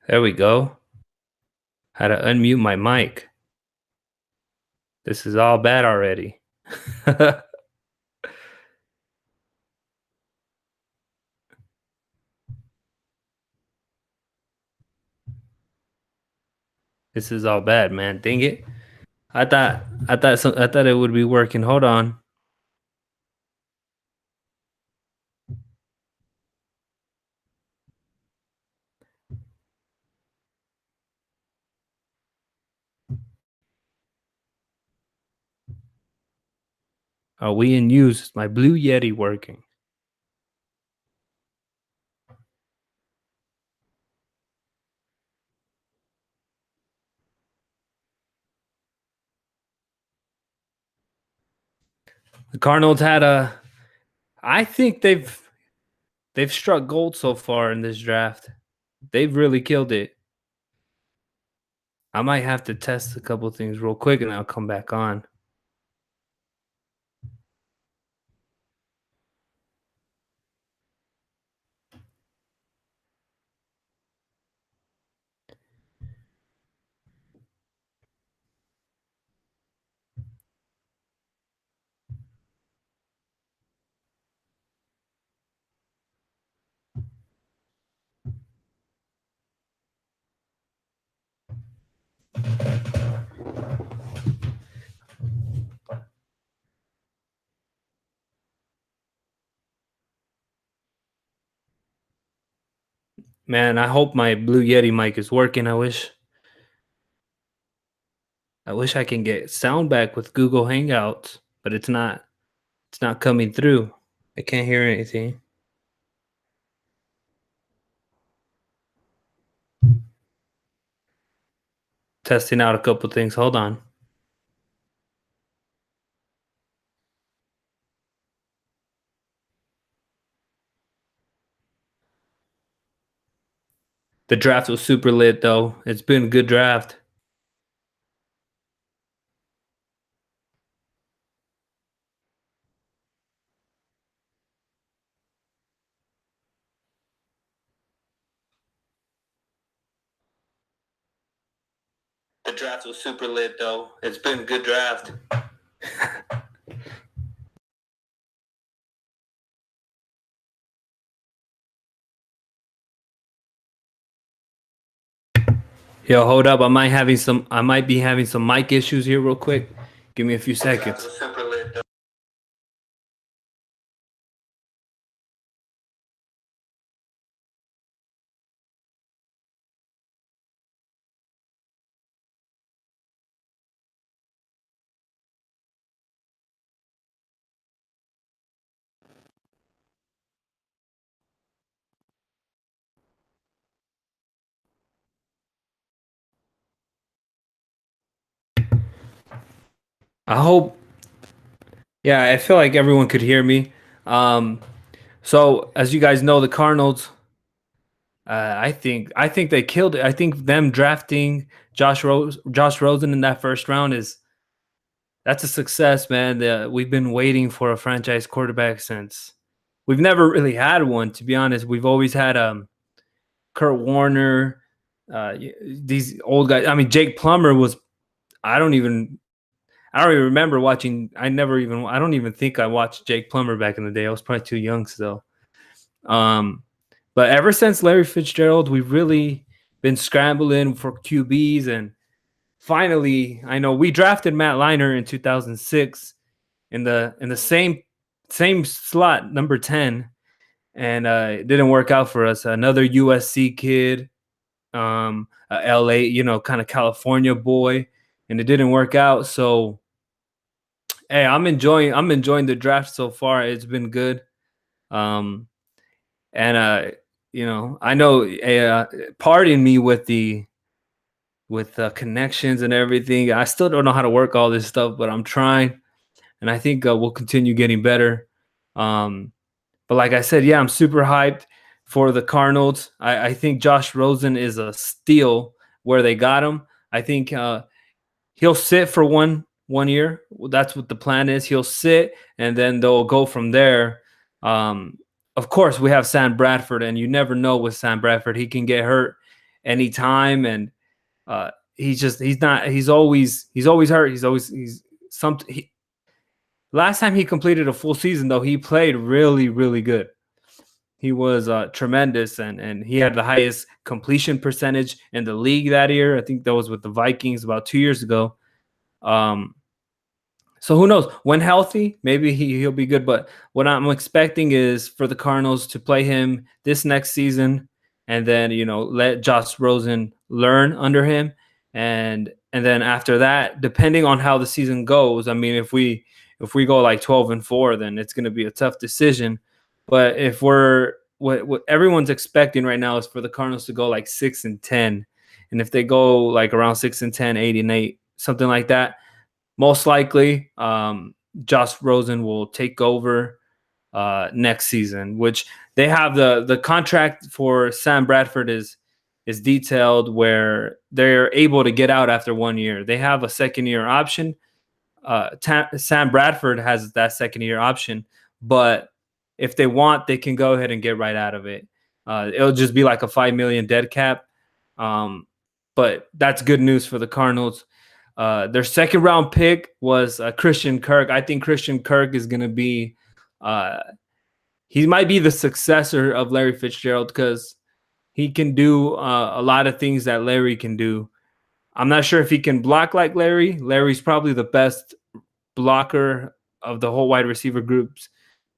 There we go. How to unmute my mic. This is all bad already. This is all bad, man. Dang it. I thought it would be working. Hold on. Are we in use? Is my Blue Yeti working? The Cardinals had a I think they've struck gold so far in this draft. They've really killed it. I might have to test a couple things real quick and I'll come back on. Man, I hope my Blue Yeti mic is working. I wish I can get sound back with Google Hangouts, but it's not. It's not coming through. I can't hear anything. Testing out a couple things. Hold on. The draft was super lit, though. It's been a good draft. The draft was super lit, though. It's been a good draft. Yo, hold up. I might be having some mic issues here real quick. Give me a few seconds. I hope. Yeah, I feel like everyone could hear me. So as you guys know, the Cardinals. I think they killed it. I think them drafting Josh Rosen in that first round that's a success, man. We've been waiting for a franchise quarterback since we've never really had one. To be honest, we've always had Kurt Warner, these old guys. I mean, Jake Plummer was. I don't even. I don't even remember watching. I don't even think I watched Jake Plummer back in the day. I was probably too young still. Um, but ever since Larry Fitzgerald, we've really been scrambling for QBs, and finally, I know we drafted Matt Leinart in 2006 in the same slot, number 10, and it didn't work out for us. Another USC kid, a LA, kind of California boy, and it didn't work out. So, hey, I'm enjoying the draft so far. It's been good. Um, and I know pardon me with the with connections and everything. I still don't know how to work all this stuff, but I'm trying, and I think we'll continue getting better. Um, but like I said, yeah, I'm super hyped for the Cardinals. I think Josh Rosen is a steal where they got him. I think he'll sit for one year. That's what the plan is. He'll sit, and then they'll go from there. Of course, we have Sam Bradford, and you never know with Sam Bradford. He can get hurt, anytime, and he's always hurt. He's some. Last time he completed a full season, though, he played really, really good. He was tremendous, and he had the highest completion percentage in the league that year. I think that was with the Vikings about 2 years ago. Um, so who knows? When healthy, maybe he'll be good. But what I'm expecting is for the Cardinals to play him this next season, and then let Josh Rosen learn under him, and then after that, depending on how the season goes, I mean, if we go like 12-4, then it's going to be a tough decision. But if we're what everyone's expecting right now is for the Cardinals to go like 6-10, and if they go like around 6-10, 8-8, something like that, most likely, Josh Rosen will take over next season. Which they have the contract for Sam Bradford is detailed, where they're able to get out after 1 year. They have a second-year option. Sam Bradford has that second-year option, but if they want, they can go ahead and get right out of it. It'll just be like a $5 million dead cap. But that's good news for the Cardinals. Their second round pick was Christian Kirk. I think Christian Kirk is going to be, he might be the successor of Larry Fitzgerald, because he can do a lot of things that Larry can do. I'm not sure if he can block like Larry. Larry's probably the best blocker of the whole wide receiver groups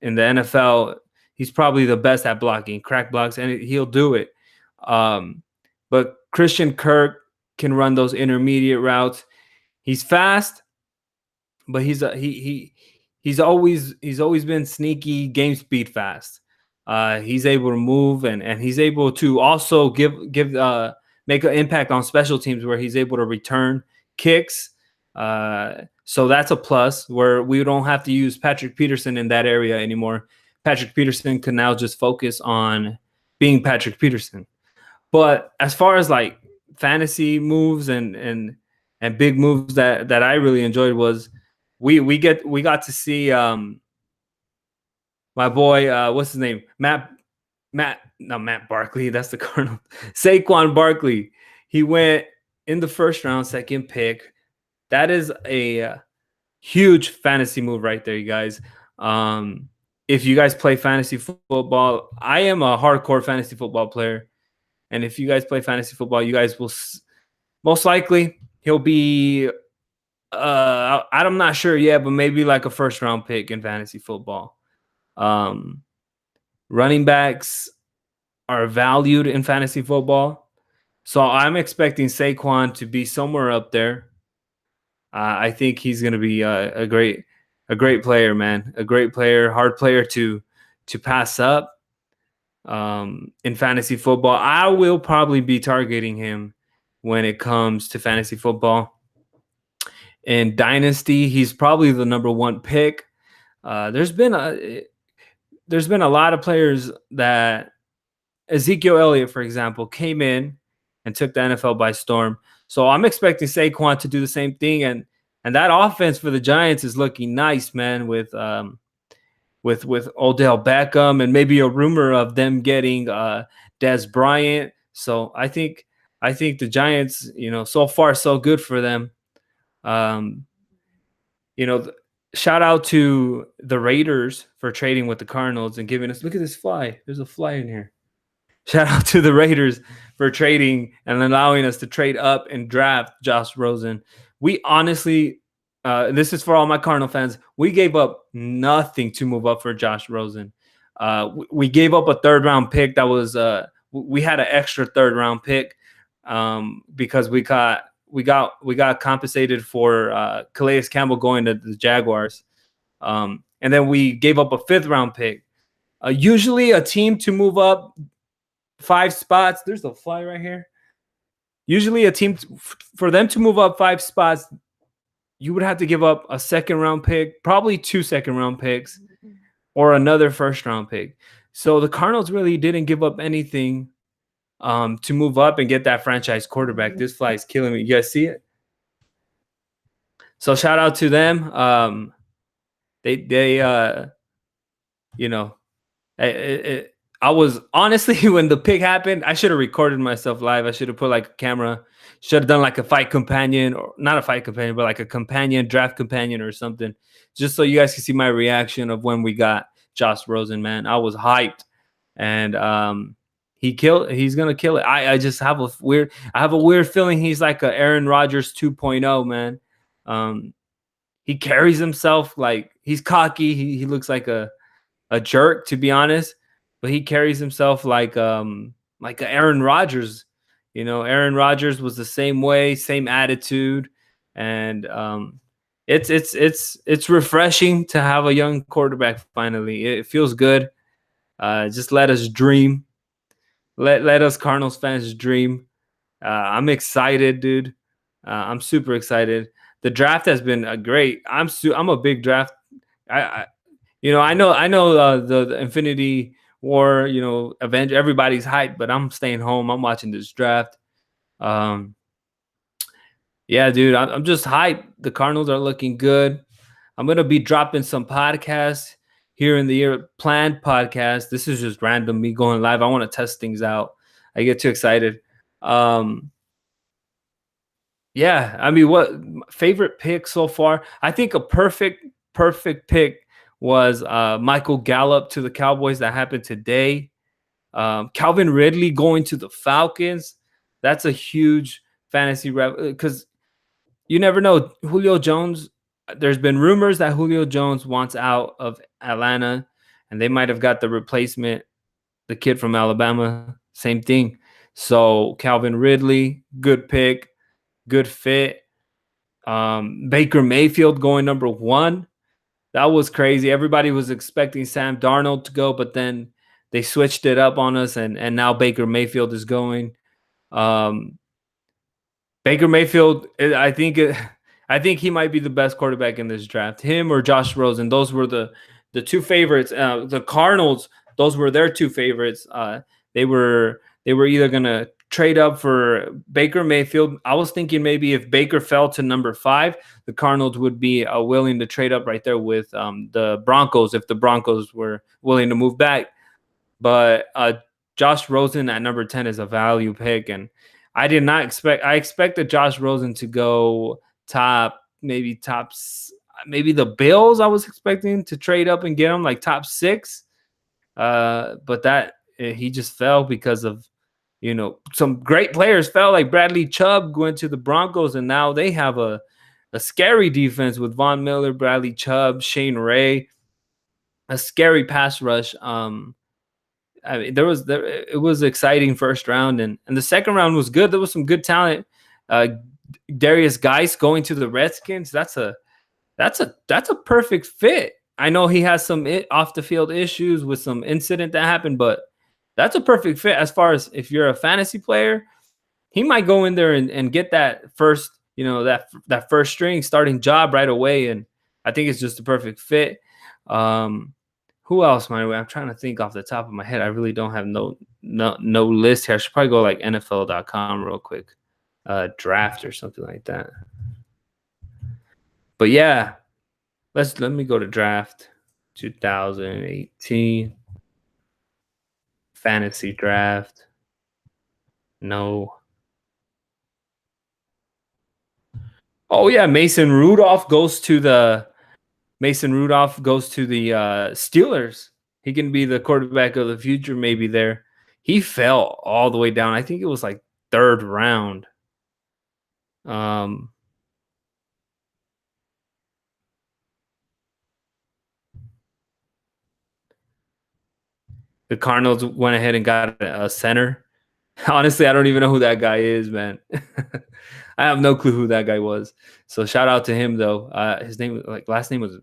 in the NFL. He's probably the best at blocking, crack blocks, and he'll do it. But Christian Kirk can run those intermediate routes. He's fast, but he's always been sneaky, game speed fast. He's able to move, and he's able to also make an impact on special teams, where he's able to return kicks. So that's a plus, where we don't have to use Patrick Peterson in that area anymore. Patrick Peterson can now just focus on being Patrick Peterson. But as far as like fantasy moves and big moves that I really enjoyed, was we got to see my boy, what's his name? Matt Barkley, that's the Cardinal. Saquon Barkley. He went in the first round, second pick. That is a huge fantasy move right there, you guys. If you guys play fantasy football, I am a hardcore fantasy football player. And if you guys play fantasy football, you guys will most likely, he'll be, I'm not sure yet, but maybe like a first round pick in fantasy football. Running backs are valued in fantasy football. So I'm expecting Saquon to be somewhere up there. I think he's going to be a great player, man. A great player, hard player to pass up. In fantasy football, I will probably be targeting him when it comes to fantasy football. In Dynasty, he's probably the number one pick. There's been a lot of players that Ezekiel Elliott, for example, came in and took the NFL by storm. So I'm expecting Saquon to do the same thing, and that offense for the Giants is looking nice, man. With Odell Beckham, and maybe a rumor of them getting Dez Bryant. So I think the Giants, so far so good for them. Shout out to the Raiders for trading with the Cardinals and giving us, look at this fly. There's a fly in here. Shout out to the Raiders for trading and allowing us to trade up and draft Josh Rosen. We honestly, this is for all my Cardinal fans, we gave up nothing to move up for Josh Rosen. We gave up a third round pick. That was we had an extra third round pick because we got compensated for Calais Campbell going to the Jaguars, and then we gave up a fifth round pick. Usually, a team to move up 5 spots. There's a fly right here. Usually, a team for them to move up 5 spots, you would have to give up a second round pick, probably 2 second round picks, or another first round pick. So the Cardinals really didn't give up anything to move up and get that franchise quarterback. This fly is killing me. You guys see it? So shout out to them. I was honestly when the pick happened, I should have recorded myself live. I should have put like a camera, should have done like a fight companion or not a fight companion, but like a companion, draft companion or something, just so you guys can see my reaction of when we got Josh Rosen, man. I was hyped. And he's gonna kill it. I just have a weird feeling he's like a Aaron Rodgers 2.0, man. Um he carries himself like he's cocky. He looks like a jerk, to be honest, but he carries himself like a Aaron Rodgers. You know, Aaron Rodgers was the same way, same attitude, and it's refreshing to have a young quarterback finally. It feels good. Just let us dream. Let us Cardinals fans dream. I'm excited, dude. I'm super excited. The draft has been great. I'm a big draft. I I know the Infinity War, Avenge. Everybody's hyped, but I'm staying home. I'm watching this draft. Um, yeah, dude, I'm just hyped. The Cardinals are looking good. I'm gonna be dropping some podcasts here in the year, planned podcast. This is just random me going live. I want to test things out. I get too excited. Um, yeah, I mean, what favorite pick so far? I think a perfect pick was Michael Gallup to the Cowboys that happened today. Calvin Ridley going to the Falcons. That's a huge fantasy because you never know. Julio Jones, there's been rumors that Julio Jones wants out of Atlanta, and they might have got the replacement, the kid from Alabama. Same thing. So Calvin Ridley, good pick, good fit. Baker Mayfield going number one. That was crazy. Everybody was expecting Sam Darnold to go, but then they switched it up on us, and now Baker Mayfield is going. Um, Baker Mayfield, I think he might be the best quarterback in this draft. Him or Josh Rosen. Those were the two favorites. The Cardinals, those were their two favorites. They were either gonna trade up for Baker Mayfield. I was thinking maybe if Baker fell to number 5, the Cardinals would be willing to trade up right there with the Broncos if the Broncos were willing to move back. But Josh Rosen at number 10 is a value pick, and I did not expect. I expected Josh Rosen to go maybe the Bills. I was expecting to trade up and get him like top 6, but that he just fell because of some great players fell like Bradley Chubb went to the Broncos, and now they have a scary defense with Von Miller, Bradley Chubb, Shane Ray, a scary pass rush. I mean, it was exciting first round, and the second round was good. There was some good talent. Darius Geis going to the Redskins. That's a perfect fit. I know he has some off the field issues with some incident that happened, but that's a perfect fit as far as if you're a fantasy player. He might go in there and get that first, that first string starting job right away, and I think it's just a perfect fit. Who else, my way? I'm trying to think off the top of my head. I really don't have no list here. I should probably go like NFL.com real quick, draft or something like that. But yeah, let me go to draft 2018 fantasy draft. No. Oh yeah, Mason Rudolph goes to the Steelers. He can be the quarterback of the future maybe there. He fell all the way down. I think it was like 3rd round. The Cardinals went ahead and got a center. Honestly, I don't even know who that guy is, man. I have no clue who that guy was. So shout out to him though. His name, like last name was,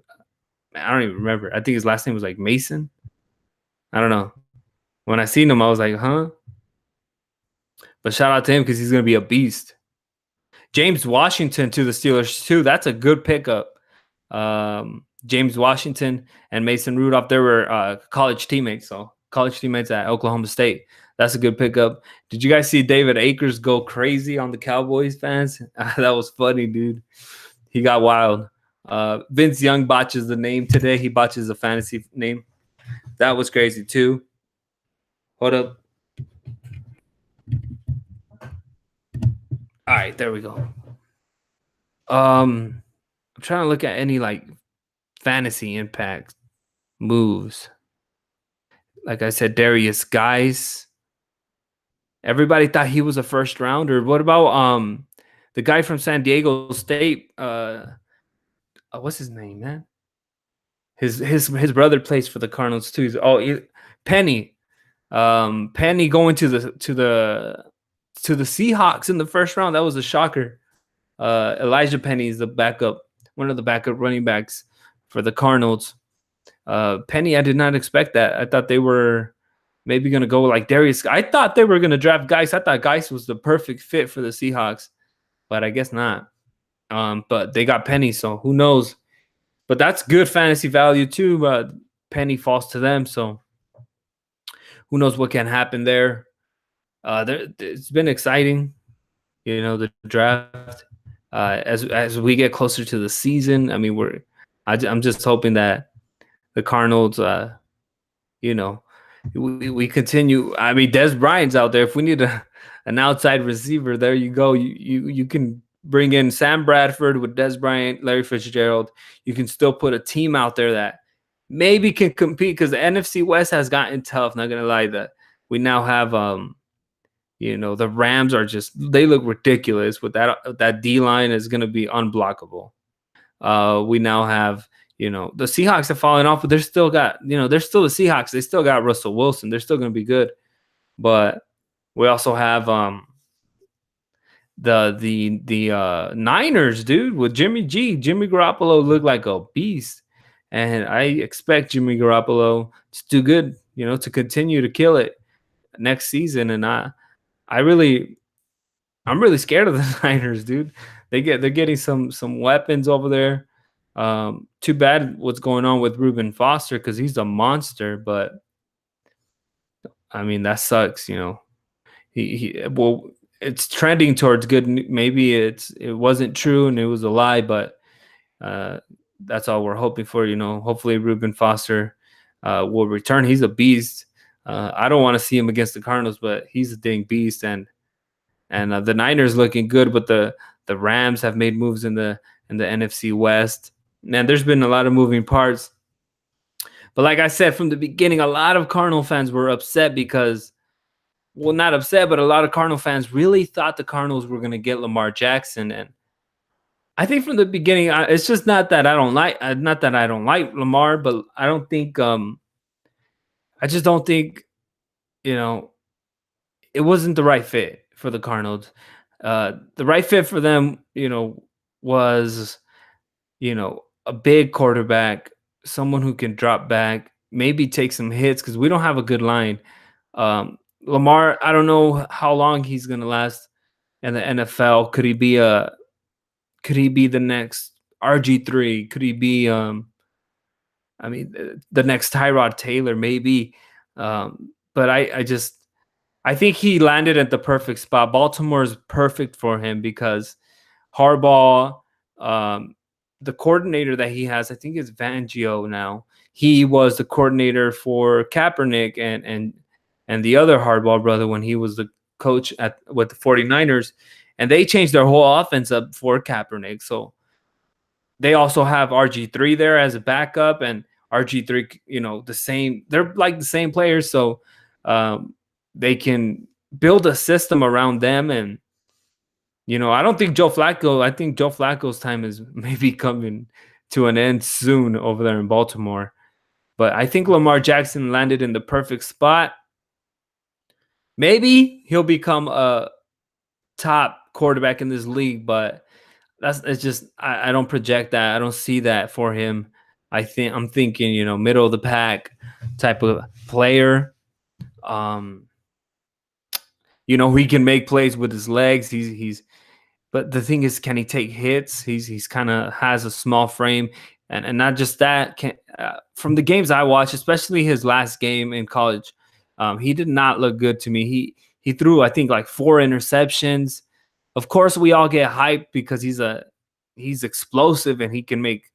I don't even remember. I think his last name was like Mason. I don't know. When I seen him, I was like, huh? But shout out to him because he's gonna be a beast. James Washington to the Steelers too. That's a good pickup. James Washington and Mason Rudolph, they were college teammates. So college teammates at Oklahoma State. That's a good pickup. Did you guys see David Akers go crazy on the Cowboys fans? That was funny, dude. He got wild. Vince Young botches the name today. He botches the fantasy name. That was crazy too. Hold up. All right, there we go. I'm trying to look at any like fantasy impact moves. Like I said, Darius Guys. Everybody thought he was a first rounder. What about the guy from San Diego State? What's his name, man? His brother plays for the Cardinals too. Penny. Penny going to the Seahawks in the first round. That was a shocker. Elijah Penny is the backup, one of the backup running backs for the Cardinals. Penny, I did not expect that. I thought they were maybe going to go like Darius. I thought they were going to draft Geis. I thought Geis was the perfect fit for the Seahawks, but I guess not. But they got Penny, so who knows? But that's good fantasy value too. But Penny falls to them, so who knows what can happen there. It's been exciting, the draft. As we get closer to the season, I mean, I'm just hoping that the Cardinals, we continue. I mean, Des Bryant's out there. If we need an outside receiver, there you go. You can bring in Sam Bradford with Des Bryant, Larry Fitzgerald. You can still put a team out there that maybe can compete, because the NFC West has gotten tough. Not gonna lie, that we now have the Rams they look ridiculous with that D line is gonna be unblockable. We now have the Seahawks have fallen off, but they're still the Seahawks. They still got Russell Wilson. They're still gonna be good, but we also have the Niners, dude, with Jimmy G. Jimmy Garoppolo looked like a beast, and I expect Jimmy Garoppolo to do good, to continue to kill it next season. And I'm really scared of the Niners, dude. They're getting some weapons over there. Too bad what's going on with Reuben Foster, because he's a monster, but I mean that sucks, it's trending towards good. Maybe it wasn't true and it was a lie, but that's all we're hoping for. Hopefully Reuben Foster will return. He's a beast. I don't want to see him against the Cardinals, but he's a dang beast. And the Niners looking good, but the Rams have made moves in the NFC West. Man, there's been a lot of moving parts. But like I said from the beginning, a lot of Cardinal fans were upset because, well, not upset, but a lot of Cardinal fans really thought the Cardinals were going to get Lamar Jackson. And I think from the beginning, it's just not that I don't like Lamar, but I don't think, I just don't think, it wasn't the right fit for the Cardinals. The right fit for them, was, a big quarterback, someone who can drop back, maybe take some hits, because we don't have a good line. Lamar, I don't know how long he's gonna last in the NFL. Could he be the next RG3? Could he be the next Tyrod Taylor, maybe? But I think he landed at the perfect spot. Baltimore is perfect for him because Harbaugh, the coordinator that he has, I think it's Fangio now. He was the coordinator for Kaepernick and the other Harbaugh brother when he was the coach with the 49ers. And they changed their whole offense up for Kaepernick. So they also have RG3 there as a backup, and RG3, the same. They're like the same players, so they can build a system around them. And I don't think Joe Flacco. I think Joe Flacco's time is maybe coming to an end soon over there in Baltimore. But I think Lamar Jackson landed in the perfect spot. Maybe he'll become a top quarterback in this league, but I don't project that. I don't see that for him. I'm thinking, middle of the pack type of player. He can make plays with his legs. But the thing is, can he take hits? He's kind of has a small frame, and not just that. From the games I watched, especially his last game in college, he did not look good to me. He threw, I think, like 4 interceptions. Of course, we all get hyped because he's explosive and he can make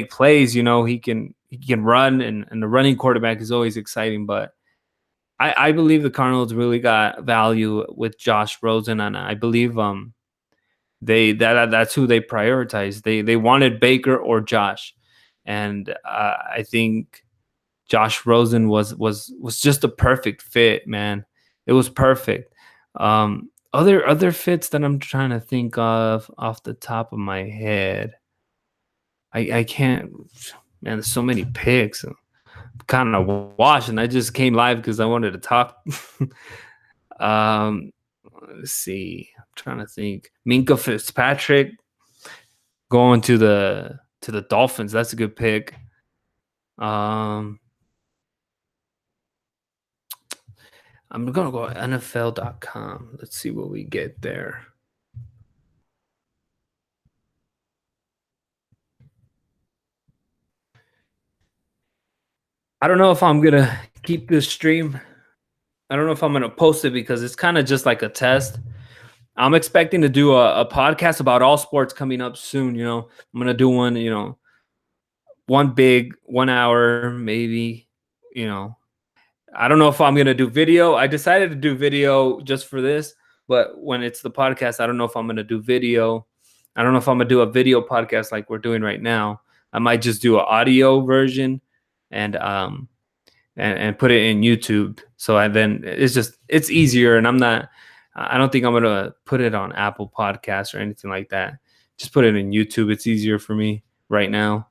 plays. He can run, and the running quarterback is always exciting. But I believe the Cardinals really got value with Josh Rosen, and I believe that's who they prioritized. They wanted Baker or Josh, and I think Josh Rosen was just a perfect fit, man. It was perfect. Other fits that I'm trying to think of off the top of my head. I can't. Man, there's so many picks. Kind of washed, and I just came live because I wanted to talk. um, let's see. I'm trying to think. Minka Fitzpatrick going to the Dolphins. That's a good pick. Um, I'm gonna go NFL.com. Let's see what we get there. I don't know if I'm gonna keep this stream. I don't know if I'm gonna post it because it's kind of just like a test. I'm expecting to do a podcast about all sports coming up soon. I'm gonna do one. One big 1 hour, maybe. You know, I don't know if I'm gonna do video. I decided to do video just for this, but when it's the podcast, I don't know if I'm gonna do video. I don't know if I'm gonna do a video podcast like we're doing right now. I might just do an audio version and and put it in YouTube. So then it's easier, and I don't think I'm gonna put it on Apple Podcasts or anything like that. Just put it in YouTube. It's easier for me right now.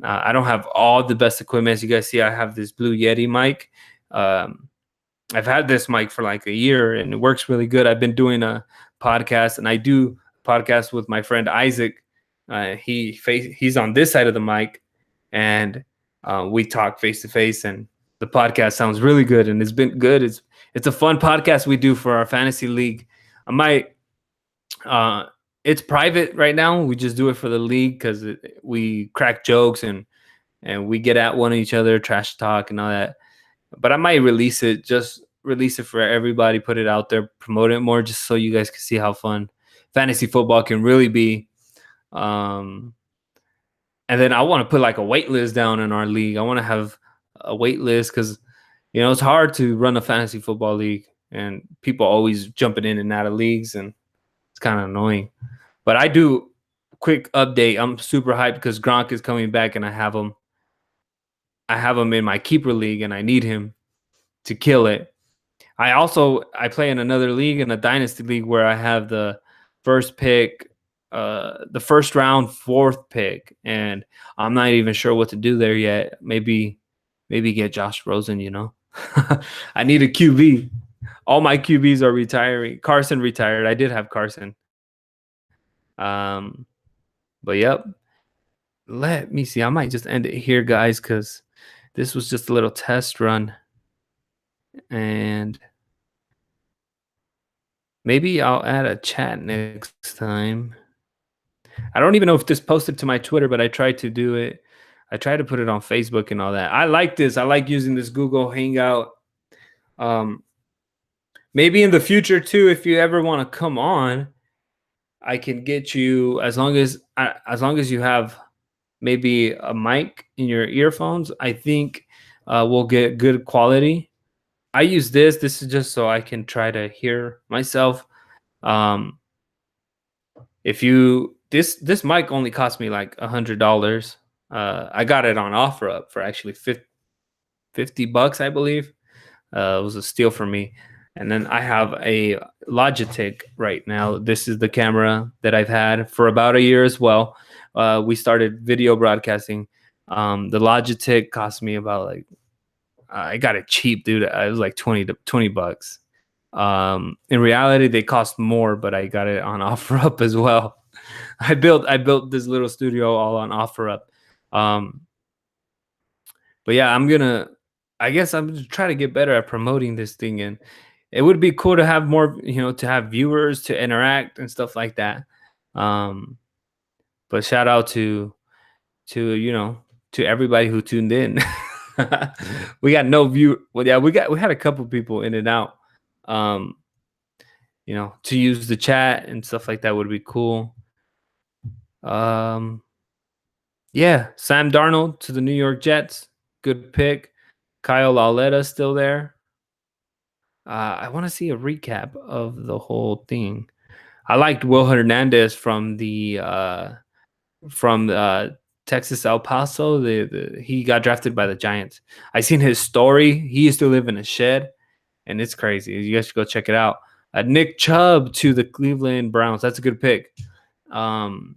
I don't have all the best equipment. As you guys see, I have this Blue Yeti mic. Um, I've had this mic for like a year and it works really good. I've been doing a podcast, and I do a podcast with my friend Isaac. He's on this side of the mic, and we talk face to face, and the podcast sounds really good, and it's been good. It's a fun podcast we do for our fantasy league. I might uh, it's private right now. We just do it for the league because we crack jokes and we get at one of each other, trash talk and all that. But I might just release it for everybody, put it out there, promote it more, just so you guys can see how fun fantasy football can really be. Um, and then I want to put like a wait list down in our league. I want to have a wait list because it's hard to run a fantasy football league, and people always jumping in and out of leagues, and it's kind of annoying. But I do quick update. I'm super hyped because Gronk is coming back, and I have him. I have him in my keeper league, and I need him to kill it. I play in another league, in a dynasty league, where I have the first pick, the first round, fourth pick, and I'm not even sure what to do there yet. Maybe get Josh Rosen. I need a QB. All my QBs are retiring. Carson retired. I did have Carson. But yep. Let me see. I might just end it here, guys, because this was just a little test run. And maybe I'll add a chat next time. I don't even know if this posted to my Twitter, but I tried to do it. I tried to put it on Facebook and all that. I like this. I like using this Google Hangout. Maybe in the future too, if you ever want to come on, I can get you as long as you have maybe a mic in your earphones. I think we'll get good quality. I use this. This is just so I can try to hear myself. If you this mic only cost me like $100. I got it on OfferUp for actually $50, I believe. It was a steal for me. And then I have a Logitech right now. This is the camera that I've had for about a year as well. We started video broadcasting. The Logitech cost me about like I got it cheap, dude. It was like $20. In reality, they cost more, but I got it on OfferUp as well. I built this little studio all on OfferUp. But yeah, I guess I'm just trying to get better at promoting this thing, and it would be cool to have more, to have viewers, to interact and stuff like that. But shout out to to everybody who tuned in. We got no view. Well, yeah, we had a couple people in and out. To use the chat and stuff like that would be cool. Yeah, Sam Darnold to the New York Jets. Good pick. Kyle Lauletta still there. I want to see a recap of the whole thing. I liked Will Hernandez from Texas El Paso. He got drafted by the Giants. I seen his story. He used to live in a shed, and it's crazy. You guys should go check it out. Nick Chubb to the Cleveland Browns. That's a good pick. And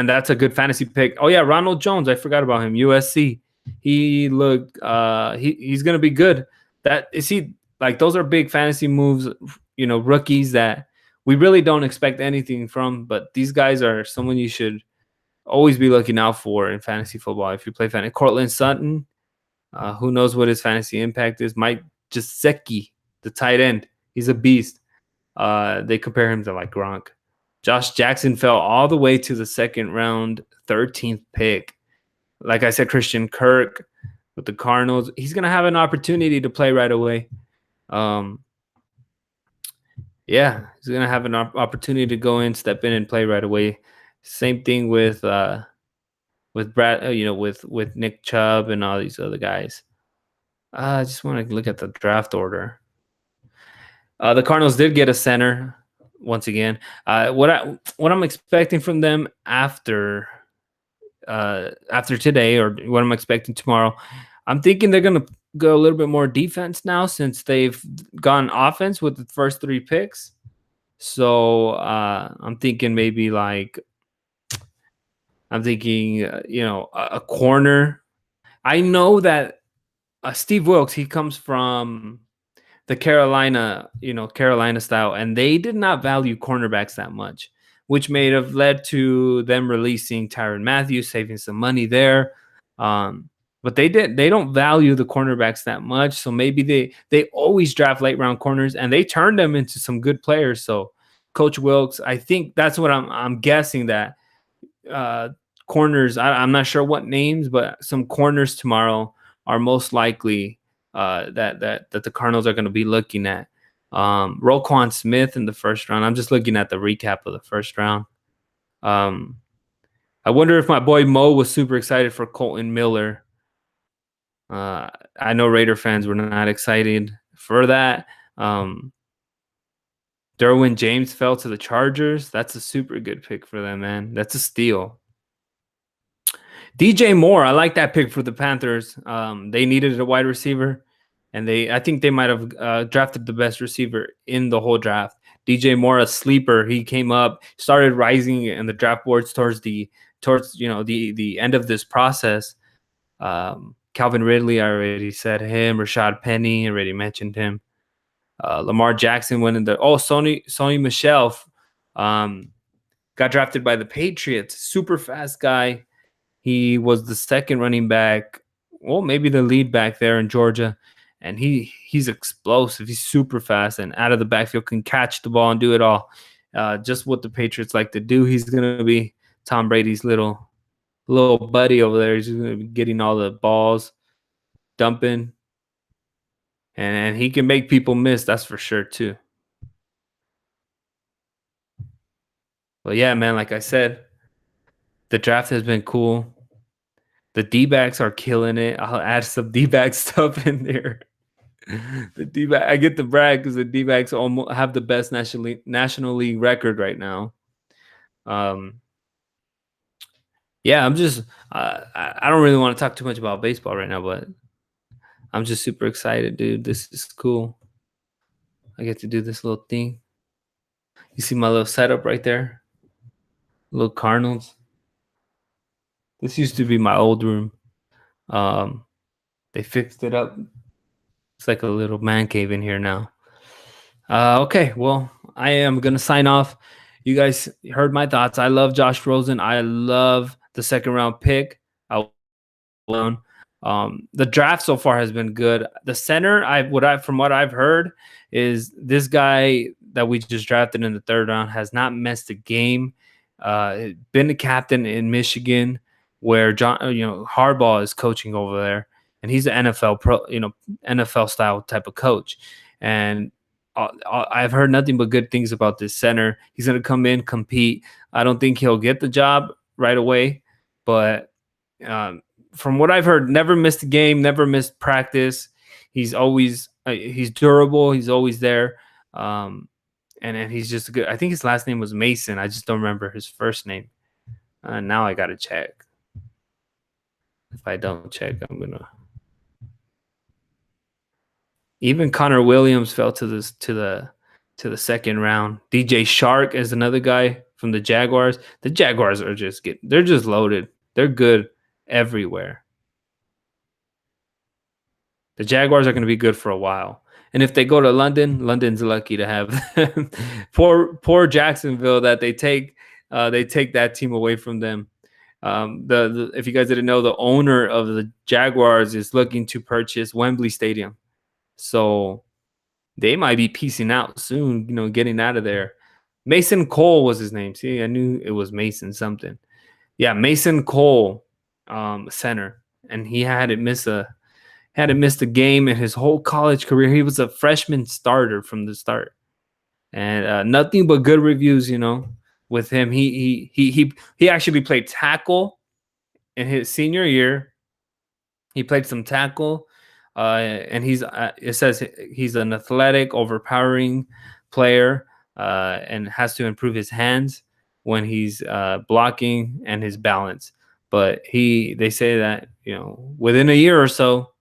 that's a good fantasy pick. Oh yeah, Ronald Jones. I forgot about him. USC. He looked. He's gonna be good. That is he. Like those are big fantasy moves. Rookies that we really don't expect anything from. But these guys are someone you should always be looking out for in fantasy football. If you play fantasy, Cortland Sutton. Who knows what his fantasy impact is? Mike Gesicki, the tight end. He's a beast. They compare him to like Gronk. Josh Jackson fell all the way to the second round, 13th pick. Like I said, Christian Kirk with the Cardinals, he's going to have an opportunity to play right away. Yeah, he's going to have an opportunity to go in, step in, and play right away. Same thing with Brad, with Nick Chubb and all these other guys. I just want to look at the draft order. The Cardinals did get a center once again. What I'm expecting from them after today, or what I'm expecting tomorrow, I'm thinking they're gonna go a little bit more defense now since they've gone offense with the first 3 picks. So I'm thinking maybe like a corner. I know that Steve Wilkes, he comes from the Carolina style, and they did not value cornerbacks that much, which may have led to them releasing Tyrann Mathieu, saving some money there. But they don't value the cornerbacks that much, so maybe they always draft late round corners, and they turn them into some good players. So Coach Wilkes, I think that's what I'm guessing that corners. I'm not sure what names, but some corners tomorrow are most likely that the Cardinals are going to be looking at. Roquan Smith in the first round. I'm just looking at the recap of the first round. I wonder if my boy Mo was super excited for Colton Miller. I know Raider fans were not excited for that. Derwin James fell to the Chargers. That's a super good pick for them, man. That's a steal. DJ Moore, I like that pick for the Panthers. They needed a wide receiver, and I think they might have drafted the best receiver in the whole draft. DJ Moore, a sleeper. He came up, started rising in the draft boards towards the end of this process. Calvin Ridley, I already said him. Rashad Penny, already mentioned him. Lamar Jackson went in there. Oh, Sony Michel got drafted by the Patriots. Super fast guy. He was the second running back, well, maybe the lead back there in Georgia. And he's explosive. He's super fast and out of the backfield, can catch the ball and do it all. Just what the Patriots like to do. He's going to be Tom Brady's little buddy over there. He's going to be getting all the balls, dumping. And he can make people miss, that's for sure, too. But yeah, man, like I said, the draft has been cool. The D-backs are killing it. I'll add some D-back stuff in there. The D-back, I get the brag because the D-backs almost have the best National League record right now. Yeah, I'm just I don't really want to talk too much about baseball right now, but I'm just super excited, dude. This is cool. I get to do this little thing. You see my little setup right there? Little Cardinals. This used to be my old room. They fixed it up. It's like a little man cave in here now. Okay, well, I am gonna sign off. You guys heard my thoughts. I love Josh Rosen. I love the second round pick. The draft so far has been good. The center, from what I've heard, is this guy that we just drafted in the third round has not missed a game. Been the captain in Michigan, where Harbaugh is coaching over there, and he's an NFL pro, NFL style type of coach. And I've heard nothing but good things about this center. He's going to come in, compete. I don't think he'll get the job right away, but from what I've heard, never missed a game, never missed practice. he's durable. He's always there. Um, and he's just good. I think his last name was Mason. I just don't remember his first name. Now I gotta check. If I don't check, I'm gonna. Even Connor Williams fell to the second round. DJ Shark is another guy from the Jaguars. The Jaguars are they're just loaded. They're good everywhere. The Jaguars are going to be good for a while. And if they go to London, London's lucky to have them. poor Jacksonville that they take that team away from them. If you guys didn't know, the owner of the Jaguars is looking to purchase Wembley Stadium, so they might be piecing out soon. Getting out of there. Mason Cole was his name. See, I knew it was Mason something. Yeah, Mason Cole, center, and he hadn't missed a game in his whole college career. He was a freshman starter from the start, and nothing but good reviews. With him, he actually played tackle in his senior year. He played some tackle, and it says he's an athletic, overpowering player, and has to improve his hands when he's blocking and his balance. But they say that within a year or so,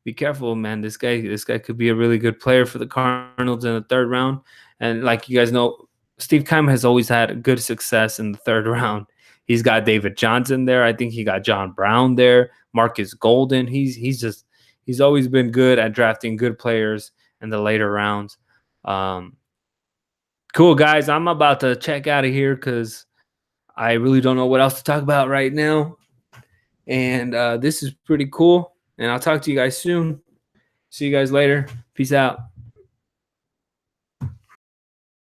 be careful, man. This guy could be a really good player for the Cardinals in the third round. And like you guys know, Steve Keim has always had good success in the third round. He's got David Johnson there. I think he got John Brown there. Marcus Golden. He's always been good at drafting good players in the later rounds. Cool, guys. I'm about to check out of here because I really don't know what else to talk about right now. And this is pretty cool. And I'll talk to you guys soon. See you guys later. Peace out.